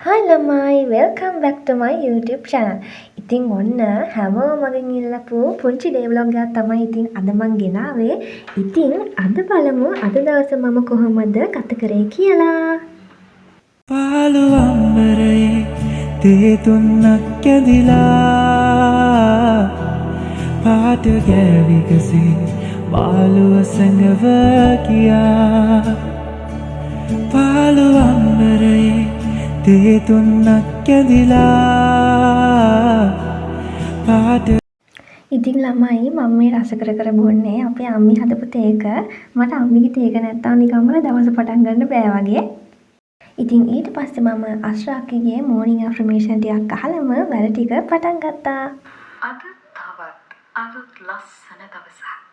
Hi ළමයි, welcome back to my YouTube channel. ඉතින් ඔන්න හැමෝම මගෙන් ඉල්ලපු පුංචි ඩේ vlog එකක් තමයි ඉතින් අද මං ගෙනාවේ. ඉතින් අද බලමු අද දවස මම කොහොමද ගත කරේ කියලා. පාළු අම්බරයේ තේ තුන්නක් ඇදිලා පාට ගෑවිකසේ මාළුව සැඟව ගියා. පාළු අම්බරයේ තේ තුන්නක් ඇදිලා පාට ඉතින් ළමයි මම මේ රස කර බොන්නේ අපේ අම්මි හදපු තේක. මට අම්මිගේ තේක නැත්තම් නිකම්ම දවස පටන් ගන්න බෑ වගේ. ඉතින් ඊට පස්සේ මම අශ්රාක්ගේ මෝර්නිං ඇෆර්මේෂන් ටිකක් අහලම වැඩ ටික පටන් ගත්තා. අද තවත් අලුත් ලස්සන දවසක්.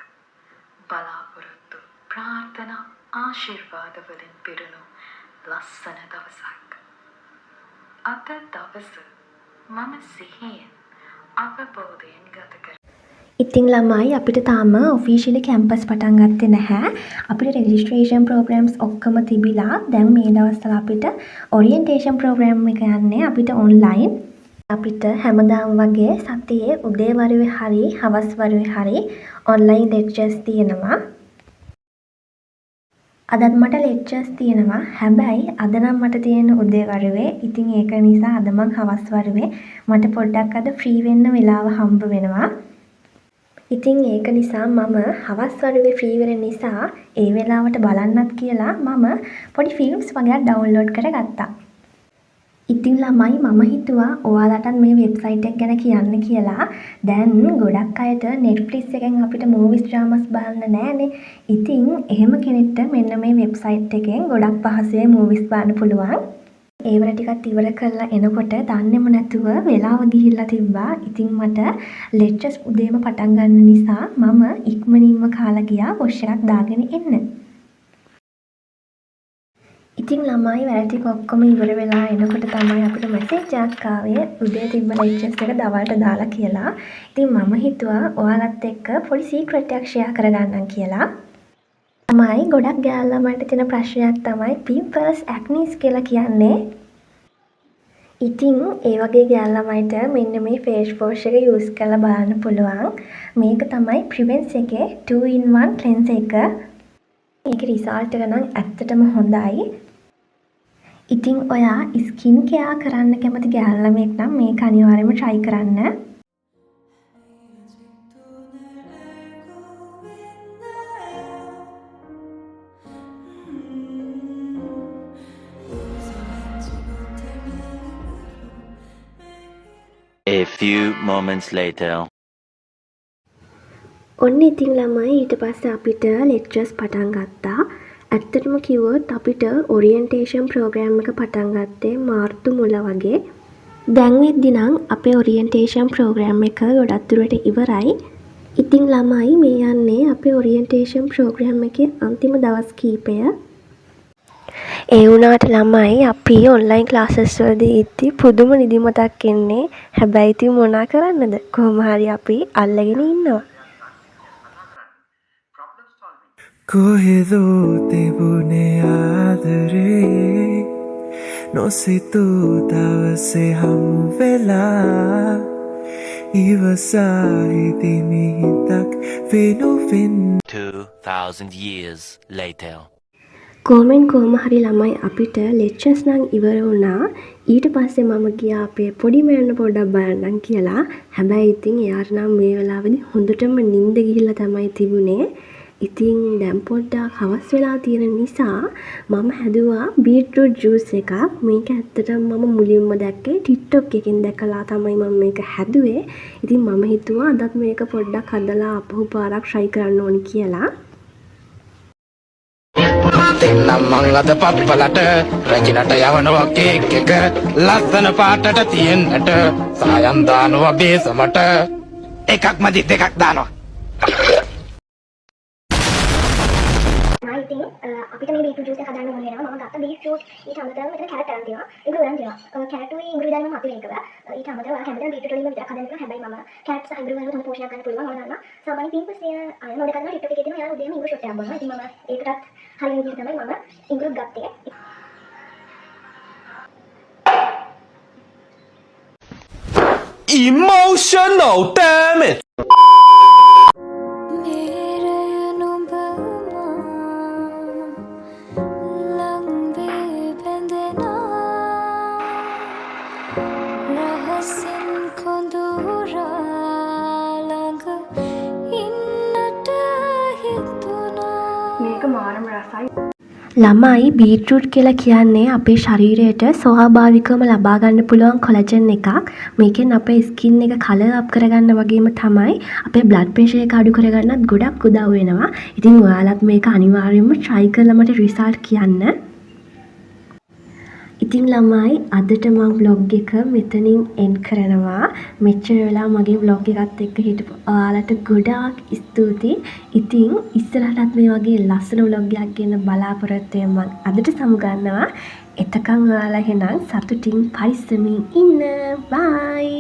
බලාපොරොත්තු ප්‍රාර්ථනා ආශිර්වාද වලින් පිරුණු ලස්සන දවසක්. අද දවස මම සිහියෙන් අවබෝධයෙන් ගත කර. ඉතින් ළමයි අපිට තාම ඔෆිෂියලි කැම්පස් පටන් ගත්තේ නැහැ. අපිට රෙජිස්ට්‍රේෂන් ප්‍රෝග්‍රෑම්ස් ඔක්කොම තිබිලා දැන් මේ දවස්වල අපිට ඔරියන්ටේෂන් ප්‍රෝග්‍රෑම් එක යන්නේ අපිට ඔන්ලයින්. අපිට හැමදාම වගේ සතියේ උදේ වරුවේ හරි හවස් වරුවේ හරි ඔන්ලයින් ලෙක්චර්ස් තියෙනවා. අදත් මට ලෙක්චර්ස් තියෙනවා. හැබැයි අද නම් මට තියෙන උදේ වරුවේ. ඉතින් ඒක නිසා අද මං හවස් වරුවේ මට පොඩ්ඩක් අද ෆ්‍රී වෙන්න වෙලාව හම්බ වෙනවා. ඉතින් ඒක නිසා මම හවස් වරුවේ ෆ්‍රී වෙන නිසා ඒ වෙලාවට බලන්නත් කියලා මම පොඩි ෆිල්ම්ස් වගේක් ඩවුන්ලෝඩ් කරගත්තා. ඉතින් ළමයි මම හිතුවා ඔයාලටත් මේ වෙබ්සයිට් එක ගැන කියන්න කියලා. දැන් ගොඩක් අයට Netflix එකෙන් අපිට movies dramas බලන්න නෑනේ. ඉතින් එහෙම කෙනෙක්ට මෙන්න මේ වෙබ්සයිට් එකෙන් ගොඩක් පහසුවෙන් movies බලන්න පුළුවන්. ඒවල ටිකක් ඉවර කරලා එනකොට දන්නේම නැතුව වෙලාව ගිහිල්ලා තිබ්බා. ඉතින් මට ලෙක්චර්ස් උදේම පටන් ගන්න නිසා මම ඉක්මනින්ම කාලා ගියා වොෂ් එකක් දාගෙන එන්න. ඉතින් ළමයි වැඩ ටික ඔක්කොම ඉවර වෙලා එනකොට තමයි අපිට මැසේජ් එකක් ආවේ උදේ තිබ්බ ලෙක්චර්ස් එක දවල්ට දාලා කියලා. ඉතින් මම හිතුවා ඔයාලත් එක්ක පොඩි සීක්‍රට් එකක් ෂෙයා කරගන්නම් කියලා. තමයි ගොඩක් ගෑල් ළමයින්ට තියෙන ප්‍රශ්නයක් තමයි pimples acnes කියලා කියන්නේ. ඉතින් ඒ වගේ ගෑල් ළමයිට මෙන්න මේ face wash එක use කරලා බලන්න පුළුවන්. මේක තමයි Prevence එකේ 2-in-1 cleanser එක. මේකේ රිසල්ට් එක නම් ඇත්තටම හොඳයි. ඉතින් ඔයා ස්කින් කෙයා කරන්න කැමති ගෑල් ළමෙක් නම් මේක අනිවාර්යයෙන්ම try කරන්න. A few moments later. ඔන්න ඉතින් ළමයි ඊට පස්සේ අපිට ලෙක්චර්ස් පටන් ගත්තා. ඇත්තටම කිව්වොත් අපිට ඔරියන්ටේෂන් ප්‍රෝග්‍රෑම් එක පටන් ගත්තේ මාර්තු මුල වගේ. දැන් වෙද්දි නම් අපේ ඔරියන්ටේෂන් ප්‍රෝග්‍රෑම් එක ගොඩක් දුරට ඉවරයි. ඉතින් ළමයි මේ යන්නේ අපේ ඔරියන්ටේෂන් ප්‍රෝග්‍රෑම් එකේ අන්තිම දවස් කීපය. ඒ වුණාට ළමයි අපි ඔන්ලයින් ක්ලාසස් වලදී ඉති පුදුම නිදිමතක් එන්නේ. හැබැයි ඉතින් මොනා කරන්නද? කොහොම හරි අපි අල්ලගෙන ඉන්නවා. කොහෙදෝ තිබුණේ ආදරේ නොසිතූ දවසේ හමු වෙලා ඉවසා හිටිමි හිතක් වෙනුවෙන් 2,000 years later. කොහොම හරි ළමයි අපිට ලෙක්චර්ස් නම් ඉවර වුණා. ඊට පස්සේ මම ගියා අපේ පොඩි මෑන්න පොඩ්ඩක් බලන්නම් කියලා. හැබැයි ඉතින් එයාට නම් මේ වෙලාවේදී හොඳටම නිින්ද ගිහිල්ලා තමයි තිබුණේ. ඉතින් දැන් පොඩ්ඩක් හවස් වෙලා තියෙන නිසා මම හැදුවා බීට්‍රූට් ජූස් එකක්. මේක ඇත්තටම මම මුලින්ම දැක්කේ TikTok එකෙන් දැකලා තමයි මම මේක හැදුවේ. ඉතින් මම හිතුවා අදත් මේක පොඩ්ඩක් හදලා අපහු පාරක් try කරන්න ඕනි කියලා. දෙන්නම් මං අද පප්පලට රැකිනට යවනවා කේක් එක ලස්සන පාටට තියෙන්නට සායම් දානවා බේසමට එකක් මදි දෙකක් දානවා. ඉතින් අපිට මේ බීට්‍රූට් ජූස් එක හදන්න ඕන වෙනවා. මම ගත්ත බීට්‍රූට් ඊට අමතරව මෙතන කැරට් අරන් තියෙනවා. ඉඟුරු අරන් තියෙනවා. කැරට්ුයි ඉඟුරු දාන්න මම අපි වෙන් කරා. ඊට අමතරව ඔයාලා කැමති නම් බීට්‍රූට් වලින් විතරක් හදන්න පුළුවන්. හැබැයි මම කැරට් සහ ඉඟුරු වලින් තමයි පෝෂණයක් ගන්න පුළුවන්. මම දන්නවා. සාමාන්‍ය පිම්පල්ස් තියෙන අය මොකද කරනවා TikTok එකේ තියෙනවා. යාළුවෝ උදේම ඉඟුරු ෂොට් එකක් බොනවා. ඉතින් මම ඒකටත් හරිය විදිහට තමයි මම ඉඟුරු ගත්තේ. Emotional, damn it! ළමයි බීට්රූට් කියලා කියන්නේ අපේ ශරීරයට ස්වාභාවිකවම ලබා ගන්න පුළුවන් කොලජන් එකක්. මේකෙන් අපේ ස්කින් එක කලර් අප් කරගන්න වගේම තමයි අපේ බ්ලඩ් ප්‍රෙෂර් එක අඩු කරගන්නත් ගොඩක් උදව් වෙනවා. ඉතින් ඔයාලත් මේක අනිවාර්යයෙන්ම try කරලා මට result කියන්න. ඉතින් ළමයි අදට මම vlog එක මෙතනින් end කරනවා. මෙච්චර වෙලා මගේ vlog එකත් එක්ක හිටපු ඔයාලට ගොඩාක් ස්තුතියි. ඉතින් ඉස්සරහටත් මේ වගේ ලස්සන vlog එකක් ගෙන බලාපොරොත්තු වෙන්න මම අදට සමුගන්නවා. එතකන් ඔයාලා එහෙනම් සතුටින් පරිස්සමින් ඉන්න. bye.